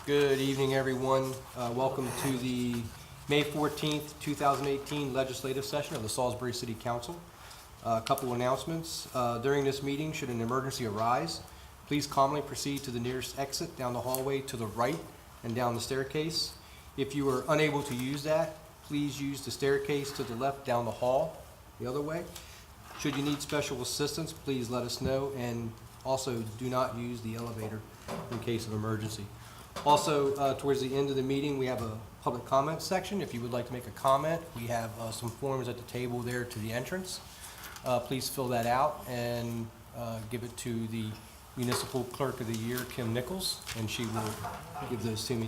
Good evening, everyone. Welcome to the May 14th, 2018 legislative session of the Salisbury City Council. A couple announcements. During this meeting, should an emergency arise, please calmly proceed to the nearest exit down the hallway to the right and down the staircase. If you are unable to use that, please use the staircase to the left down the hall the other way. Should you need special assistance, please let us know, and also do not use the elevator in case of emergency. Also, towards the end of the meeting, we have a public comment section. If you would like to make a comment, we have some forms at the table there to the entrance. Please fill that out and give it to the Municipal Clerk of the Year, Kim Nichols, and she will give those to me.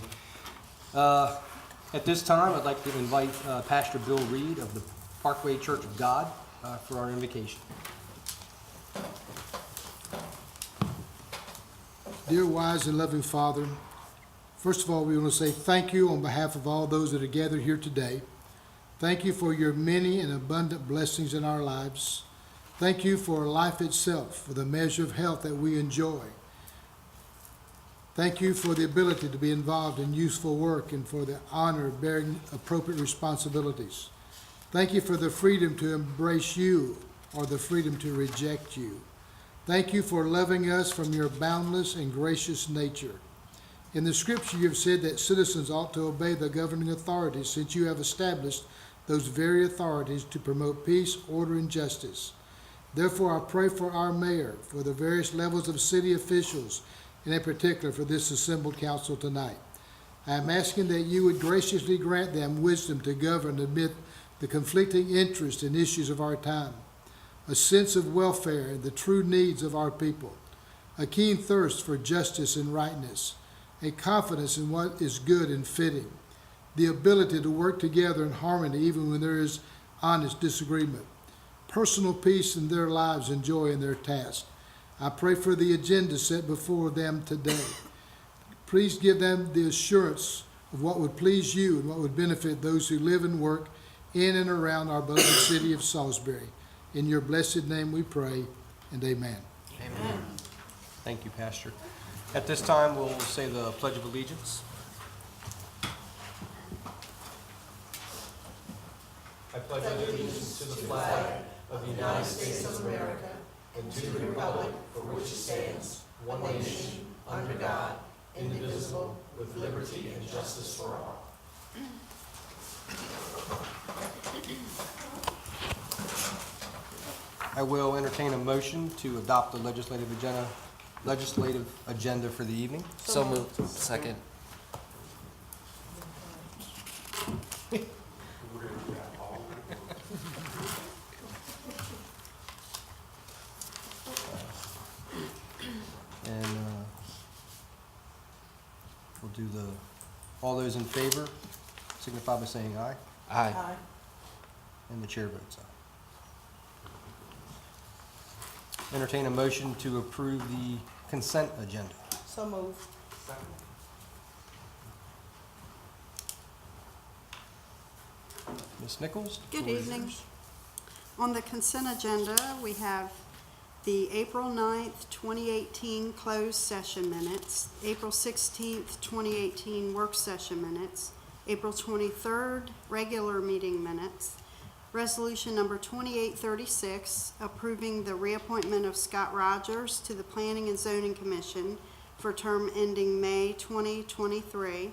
At this time, I'd like to invite Pastor Bill Reid of the Parkway Church of God for our invocation. Dear wise and loving Father, first of all, we want to say thank you on behalf of all those that are gathered here today. Thank you for your many and abundant blessings in our lives. Thank you for life itself, for the measure of health that we enjoy. Thank you for the ability to be involved in useful work and for the honor of bearing appropriate responsibilities. Thank you for the freedom to embrace you or the freedom to reject you. Thank you for loving us from your boundless and gracious nature. In the scripture, you have said that citizens ought to obey the governing authorities, since you have established those very authorities to promote peace, order, and justice. Therefore, I pray for our mayor, for the various levels of city officials, and in particular for this assembled council tonight. I am asking that you would graciously grant them wisdom to govern amid the conflicting interests and issues of our time, a sense of welfare and the true needs of our people, a keen thirst for justice and rightness, a confidence in what is good and fitting, the ability to work together in harmony even when there is honest disagreement, personal peace in their lives and joy in their task. I pray for the agenda set before them today. Please give them the assurance of what would please you and what would benefit those who live and work in and around our beloved city of Salisbury. In your blessed name we pray, and amen. Amen. Thank you, Pastor. At this time, we'll say the Pledge of Allegiance. I pledge allegiance to the flag of the United States of America and to the republic for which it stands, one nation, under God, indivisible, with liberty and justice for all. I will entertain a motion to adopt the legislative agenda for the evening. So moved. Second. And we'll do all those in favor signify by saying aye. Aye. And the chair votes aye. Entertain a motion to approve the consent agenda. So moved. Ms. Nichols? the Good floor is evening. yours. On the consent agenda, we have the April 9th, 2018 closed session minutes, April 16th, 2018 work session minutes, April 23rd regular meeting minutes, Resolution number 2836, approving the reappointment of Scott Rogers to the Planning and Zoning Commission for term ending May 2023.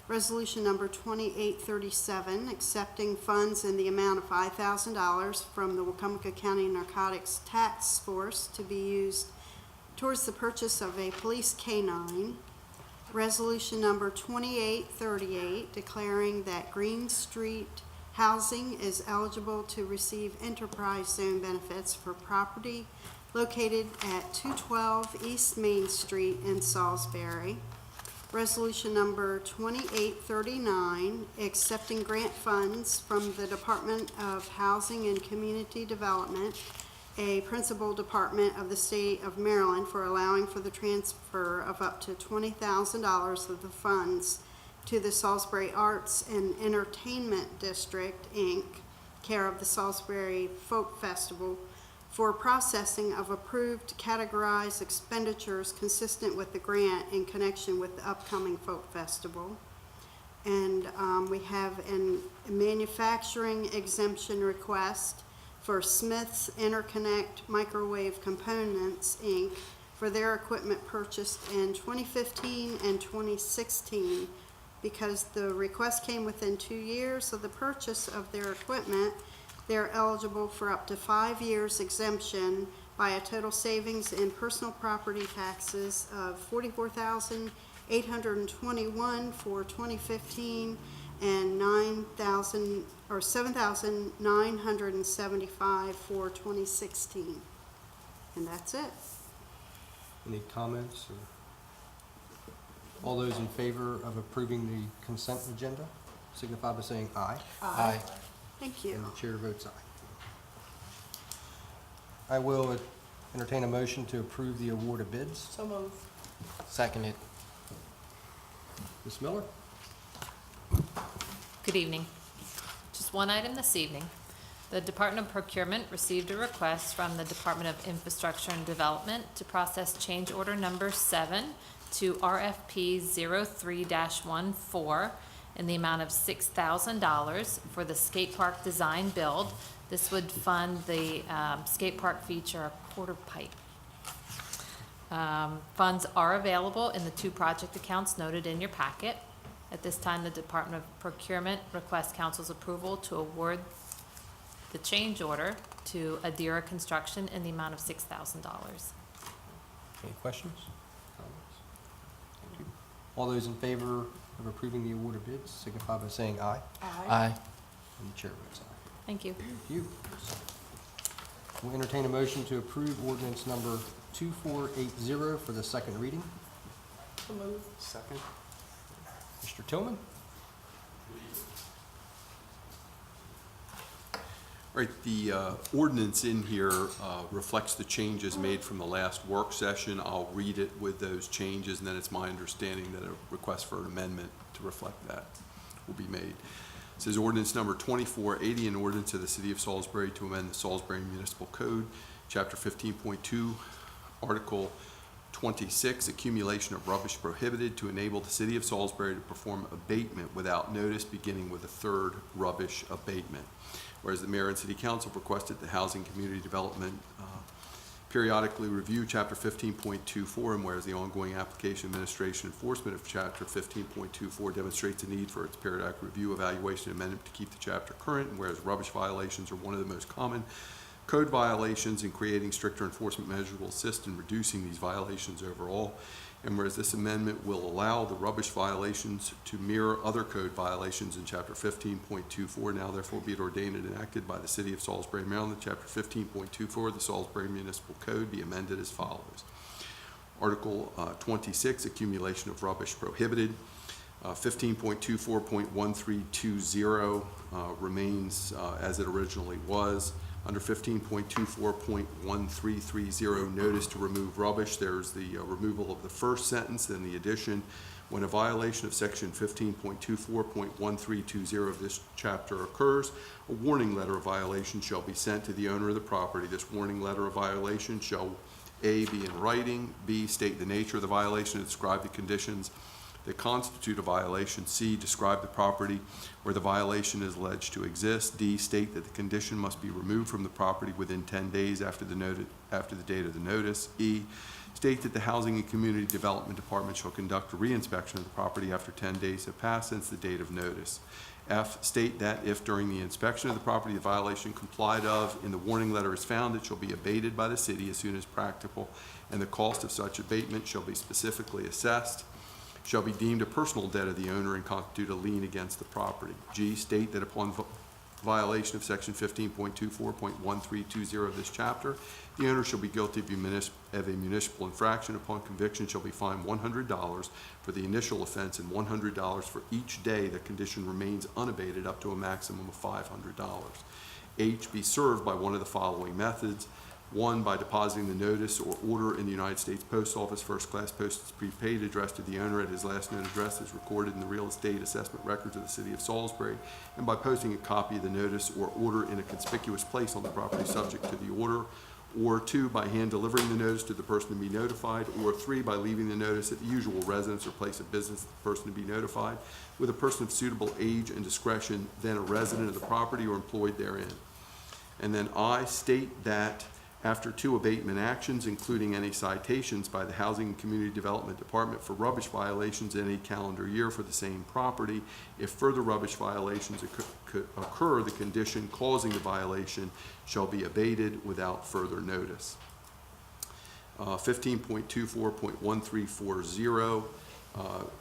Resolution number 2837, accepting funds in the amount of $5,000 from the Wacomico County Narcotics Task Force to be used towards the purchase of a police canine. Resolution number 2838, declaring that Green Street Housing is eligible to receive enterprise zone benefits for property located at 212 East Main Street in Salisbury. Resolution number 2839, accepting grant funds from the Department of Housing and Community Development, a principal department of the state of Maryland, for allowing for the transfer of up to $20,000 of the funds to the Salisbury Arts and Entertainment District, Inc., care of the Salisbury Folk Festival, for processing of approved categorized expenditures consistent with the grant in connection with the upcoming Folk Festival. And we have a manufacturing exemption request for Smith's Interconnect Microwave Components, Inc., for their equipment purchased in 2015 and 2016. Because the request came within 2 years of the purchase of their equipment, they're eligible for up to 5 years exemption by a total savings in personal property taxes of $44,821 for 2015 and $7,975 for 2016. And that's it. Any comments? Or all those in favor of approving the consent agenda signify by saying aye. Aye. Thank you. And the chair votes aye. I will entertain a motion to approve the award of bids. So moved. Seconded. Ms. Miller? Good evening. Just one item this evening. The Department of Procurement received a request from the Department of Infrastructure and Development to process change order number 7 to RFP 03-14 in the amount of $6,000 for the skate park design build. This would fund the skate park feature a quarter pipe. Funds are available in the 2 project accounts noted in your packet. At this time, the Department of Procurement requests council's approval to award the change order to Adira Construction in the amount of $6,000. Any questions? Comments? Thank you. All those in favor of approving the award of bids signify by saying aye. Aye. And the chair votes aye. Thank you. Thank you. We'll entertain a motion to approve ordinance number 2480 for the second reading. So moved. Second. Mr. Tillman? Right, the ordinance in here reflects the changes made from the last work session. I'll read it with those changes, and then it's my understanding that a request for an amendment to reflect that will be made. It says ordinance number 2480, an ordinance of the City of Salisbury to amend the Salisbury Municipal Code, Chapter 15.2, Article 26, accumulation of rubbish prohibited, to enable the City of Salisbury to perform abatement without notice, beginning with a third rubbish abatement. Whereas the Mayor and City Council requested the Housing Community Development periodically review Chapter 15.24, and whereas the ongoing application, administration, enforcement of Chapter 15.24 demonstrates the need for its periodic review, evaluation, and amendment to keep the chapter current, and whereas rubbish violations are one of the most common code violations, and creating stricter enforcement measures will assist in reducing these violations overall. And whereas this amendment will allow the rubbish violations to mirror other code violations in Chapter 15.24, now therefore be it ordained and enacted by the City of Salisbury, Maryland, that Chapter 15.24 of the Salisbury Municipal Code be amended as follows. Article 26, accumulation of rubbish prohibited. 15.24.1320 remains as it originally was. Under 15.24.1330, notice to remove rubbish, there's the removal of the first sentence, then the addition. When a violation of section 15.24.1320 of this chapter occurs, a warning letter of violation shall be sent to the owner of the property. This warning letter of violation shall A, be in writing, B, state the nature of the violation and describe the conditions that constitute a violation, C, describe the property where the violation is alleged to exist, D, state that the condition must be removed from the property within 10 days after the date of the notice, E, state that the Housing and Community Development Department shall conduct a reinspection of the property after 10 days have passed since the date of notice. F, state that if during the inspection of the property the violation complied of in the warning letter is found, it shall be abated by the city as soon as practicable, and the cost of such abatement shall be specifically assessed, shall be deemed a personal debt of the owner and constitute a lien against the property. G, state that upon violation of section 15.24.1320 of this chapter, the owner shall be guilty of a municipal infraction. Upon conviction, shall be fined $100 for the initial offense and $100 for each day the condition remains unabated, up to a maximum of $500. H, be served by one of the following methods. 1, by depositing the notice or order in the United States Post Office, first class postage prepaid, addressed to the owner at his last known address as recorded in the real estate assessment records of the City of Salisbury, and by posting a copy of the notice or order in a conspicuous place on the property subject to the order or 2, by hand delivering the notice to the person to be notified, or 3, by leaving the notice at the usual residence or place of business of the person to be notified, with a person of suitable age and discretion, then a resident of the property or employed therein. And then I state that after 2 abatement actions, including any citations by the Housing and Community Development Department for rubbish violations in any calendar year for the same property, if further rubbish violations occur, the condition causing the violation shall be abated without further notice. 15.24.1340,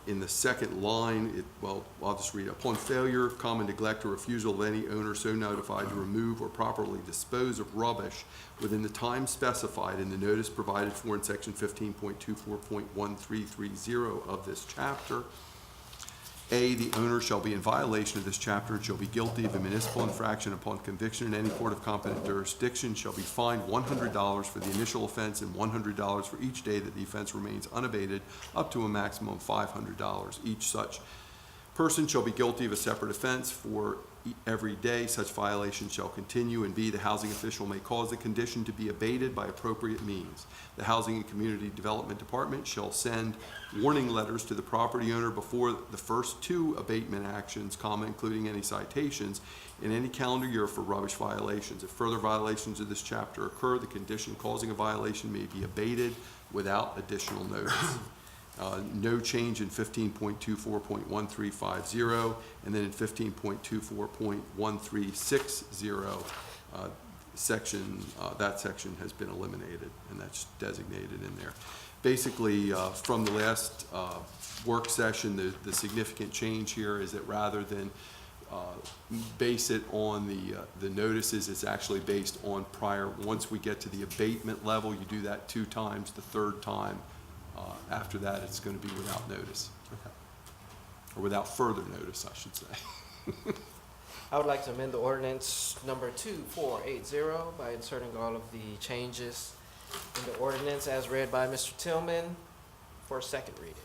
in the second line, I'll just read it. Upon failure, common neglect, or refusal of any owner so notified to remove or properly dispose of rubbish within the time specified in the notice provided for in section 15.24.1330 of this chapter, A, the owner shall be in violation of this chapter and shall be guilty of a municipal infraction upon conviction in any court of competent jurisdiction, shall be fined $100 for the initial offense and $100 for each day that the offense remains unabated, up to a maximum of $500. Each such person shall be guilty of a separate offense for every day such violation shall continue, and B, the housing official may cause the condition to be abated by appropriate means. The Housing and Community Development Department shall send warning letters to the property owner before the first 2 abatement actions, including any citations, in any calendar year for rubbish violations. If further violations of this chapter occur, the condition causing a violation may be abated without additional notice. No change in 15.24.1350, and then in 15.24.1360, that section has been eliminated, and that's designated in there. Basically, from the last work session, the significant change here is that rather than base it on the notices, it's actually based on once we get to the abatement level, you do that 2 times. The 3rd time, after that, it's going to be without notice, or without further notice, I should say. I would like to amend the ordinance number 2480 by inserting all of the changes in the ordinance as read by Mr. Tillman for a second reading.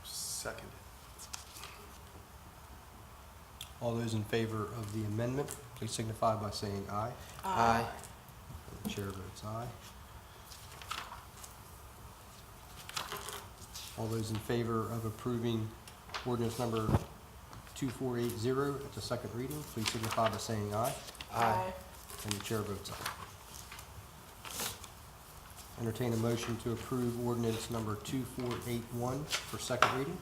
Seconded. All those in favor of the amendment, please signify by saying aye. Aye. The chair votes aye. All those in favor of approving ordinance number 2480 at the second reading, please signify by saying aye. Aye. And the chair votes aye. Entertain a motion to approve ordinance number 2481 for second reading.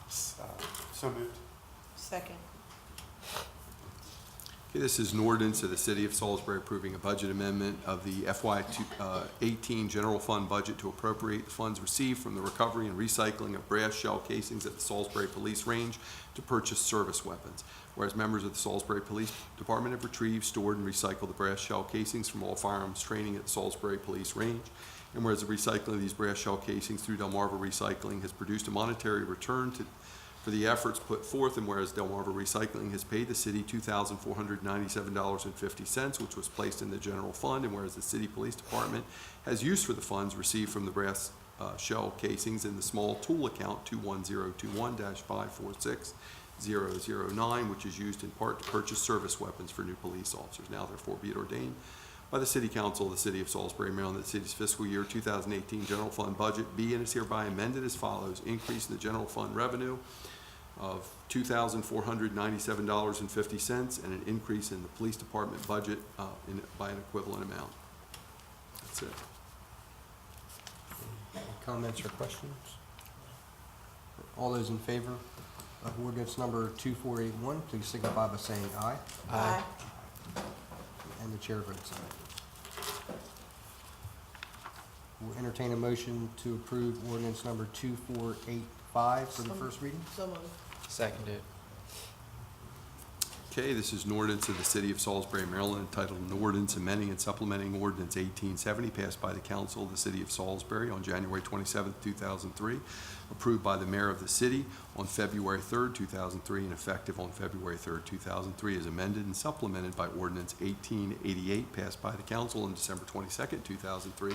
So moved. Second. Okay, this is an ordinance of the City of Salisbury approving a budget amendment of the FY18 General Fund Budget to appropriate the funds received from the recovery and recycling of brass shell casings at the Salisbury Police Range to purchase service weapons. Whereas members of the Salisbury Police Department have retrieved, stored, and recycled the brass shell casings from all firearms training at the Salisbury Police Range, and whereas the recycling of these brass shell casings through Delmarva Recycling has produced a monetary return for the efforts put forth, and whereas Delmarva Recycling has paid the city $2,497.50, which was placed in the general fund, and whereas the city police department has used for the funds received from the brass shell casings in the small tool account 21021-546009, which is used in part to purchase service weapons for new police officers. Now therefore be it ordained by the City Council of the City of Salisbury, Maryland, that the city's fiscal year 2018 general fund budget be and is hereby amended as follows: increase in the general fund revenue of $2,497.50, and an increase in the police department budget by an equivalent amount. That's it. Any comments or questions? All those in favor of ordinance number 2481, please signify by saying aye. Aye. And the chair votes aye. We'll entertain a motion to approve ordinance number 2485 for the first reading. So moved. Seconded. Okay, this is an ordinance of the City of Salisbury, Maryland, entitled an ordinance amending and supplementing Ordinance 1870, passed by the Council of the City of Salisbury on January 27, 2003, approved by the mayor of the city on February 3rd, 2003, and effective on February 3rd, 2003, as amended and supplemented by Ordinance 1888, passed by the council on December 22nd, 2003,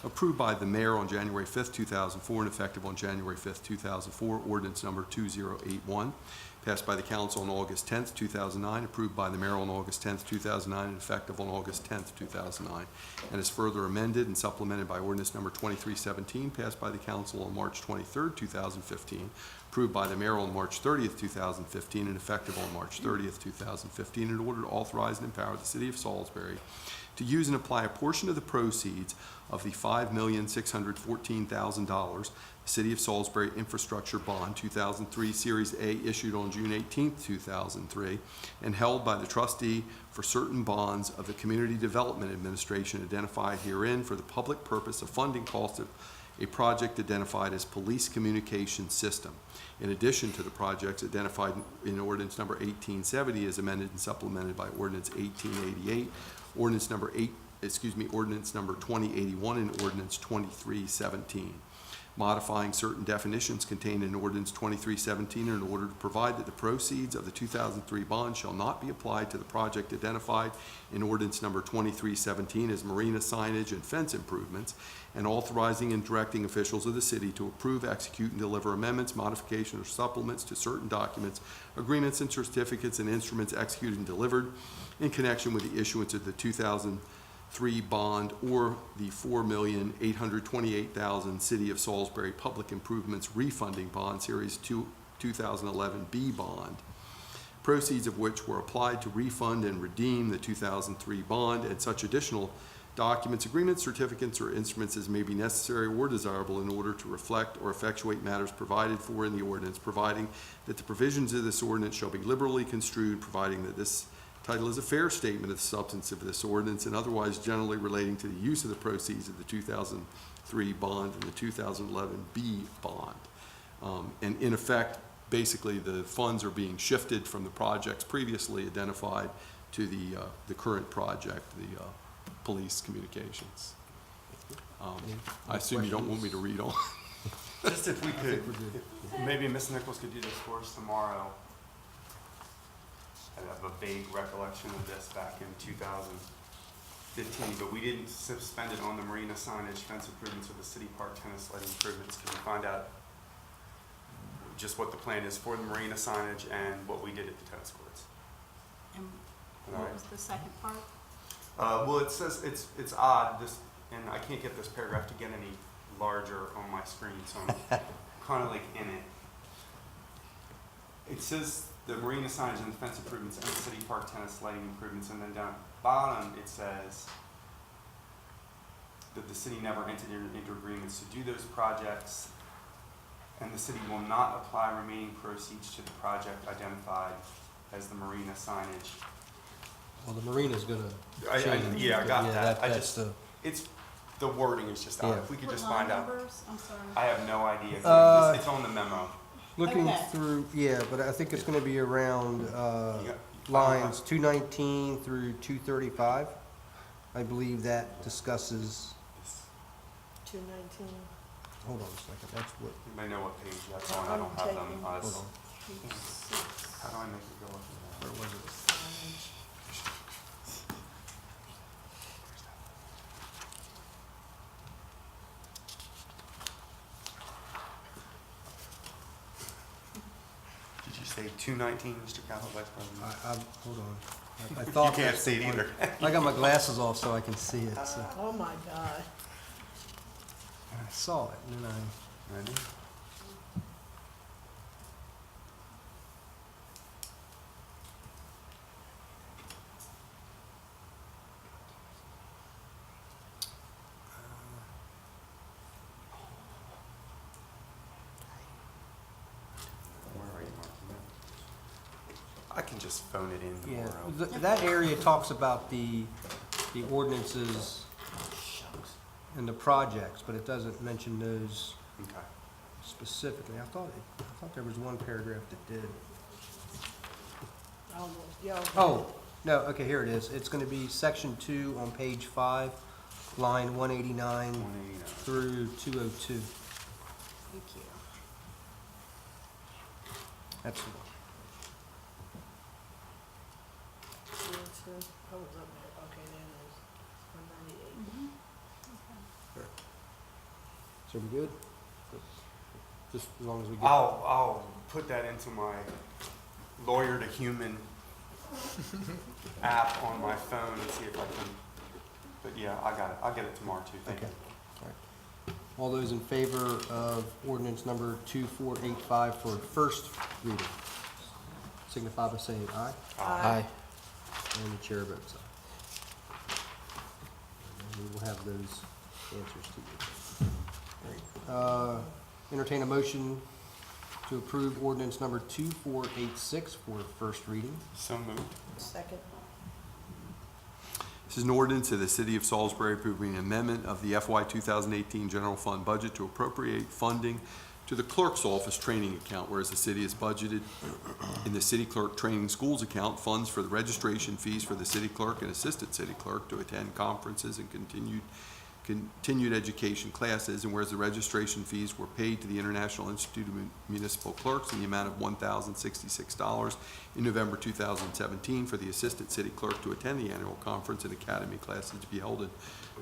approved by the mayor on January 5th, 2004, and effective on January 5th, 2004, Ordinance number 2081, passed by the council on August 10th, 2009, approved by the mayor on August 10th, 2009, and effective on August 10th, 2009, and is further amended and supplemented by ordinance number 2317, passed by the council on March 23rd, 2015, approved by the mayor on March 30th, 2015, and effective on March 30th, 2015, in order to authorize and empower the city of Salisbury to use and apply a portion of the proceeds of the $5,614,000 City of Salisbury Infrastructure Bond 2003 Series A issued on June 18, 2003, and held by the trustee for certain bonds of the Community Development Administration identified herein for the public purpose of funding costs of a project identified as Police Communication System, in addition to the projects identified in ordinance number 1870 as amended and supplemented by ordinance 1888, ordinance number 2081, and ordinance 2317. Modifying certain definitions contained in ordinance 2317 in order to provide that the proceeds of the 2003 bond shall not be applied to the project identified in ordinance number 2317 as marina signage and fence improvements, and authorizing and directing officials of the city to approve, execute, and deliver amendments, modifications, or supplements to certain documents, agreements, and certificates and instruments executed and delivered in connection with the issuance of the 2003 bond or the $4,828,000 City of Salisbury Public Improvements Refunding Bond Series 2011 B bond, proceeds of which were applied to refund and redeem the 2003 bond, and such additional documents, agreements, certificates, or instruments as may be necessary or desirable in order to reflect or effectuate matters provided for in the ordinance, providing that the provisions of this ordinance shall be liberally construed, providing that this title is a fair statement of the substance of this ordinance, and otherwise generally relating to the use of the proceeds of the 2003 bond and the 2011 B bond. And in effect, basically the funds are being shifted from the projects previously identified to the current project, the police communications. I assume you don't want me to read on. Just if we could, maybe Ms. Nichols could do this for us tomorrow. I have a vague recollection of this back in 2015, but we didn't suspend it on the marina signage, fence improvements, or the city park tennis lighting improvements. Can we find out just what the plan is for the marina signage and what we did at the tennis courts? And All what right. was the second part? Well, it says it's odd, this, and I can't get this paragraph to get any larger on my screen, so I'm kind of like in it. It says the marina signage and the fence improvements and the city park tennis lighting improvements, and then down at the bottom it says that the city never entered into agreements to do those projects, and the city will not apply remaining proceeds to the project identified as the marina signage. Well, the marina's gonna change. Yeah, I got Yeah, that. I that's just, the, it's, the wording is just odd. Yeah. If we could What just line find out. numbers? I'm sorry. I have no idea. It's on the memo. looking Okay. through, yeah, but I think it's gonna be around, Yeah. lines 219 through 235. I believe that discusses, 219. hold on a second, that's what, Anybody know what page that's on? I don't have them. hold on, How do I make it go up to where was it? that? Did you say 219, Mr. Capel, Vice President? Hold on. I thought. You can't that's see the it one. either. I got my glasses off so I can see it, so, Oh, my God. I saw it, and then Ready? Where are you, Mark? I can just phone it in yeah, tomorrow. that area talks about the ordinances and the projects, but it doesn't mention those Okay. specifically. I thought there was one paragraph that did. Oh, no, okay, here it is. It's gonna be section 2 on page 5, line 189 189. through 202. Thank you. Absolutely. I was up there, okay, then it was 198. So we good? Just as long as we get. I'll put that into my lawyer to human app on my phone and see if I can, but yeah, I got it. I'll get it tomorrow too. Thank you. Okay. All right. All those in favor of ordinance number 2485 for first reading, signify by saying aye. Aye. And the chair votes aye. And we will have those answers to you. All right. Entertain a motion to approve ordinance number 2486 for first reading. So moved. Second. This is an ordinance of the City of Salisbury approving an amendment of the FY 2018 General Fund Budget to appropriate funding to the Clerks Office training account, whereas the city has budgeted in the City Clerk Training Schools account funds for the registration fees for the city clerk and assistant city clerk to attend conferences and continued education classes, and whereas the registration fees were paid to the International Institute of Municipal Clerks in the amount of $1,066 in November 2017 for the assistant city clerk to attend the annual conference and academy classes to be held in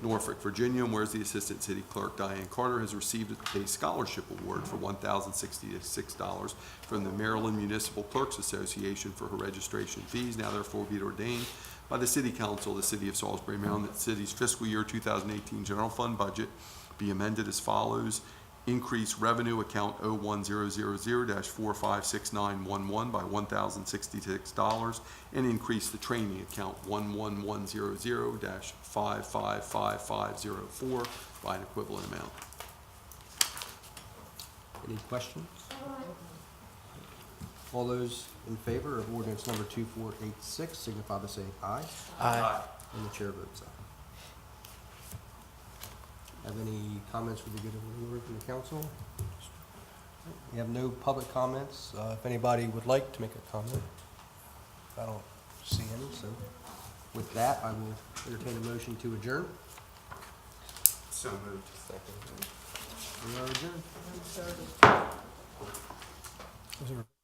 Norfolk, Virginia, and whereas the assistant city clerk Diane Carter has received a scholarship award for $1,066 from the Maryland Municipal Clerks Association for her registration fees, now therefore be it ordained by the City Council of the City of Salisbury, Maryland, that the city's fiscal year 2018 general fund budget be amended as follows. Increase revenue account 01000-456911 by $1,066 and increase the training account 11100-555504 by an equivalent amount. Any questions? All those in favor of ordinance number 2486 signify by saying aye. Aye. And the chair votes aye. Have any comments for the good of the order from the council? We have no public comments. If anybody would like to make a comment, I don't see any, so with that, I will entertain a motion to adjourn. So moved. We are adjourned. 130.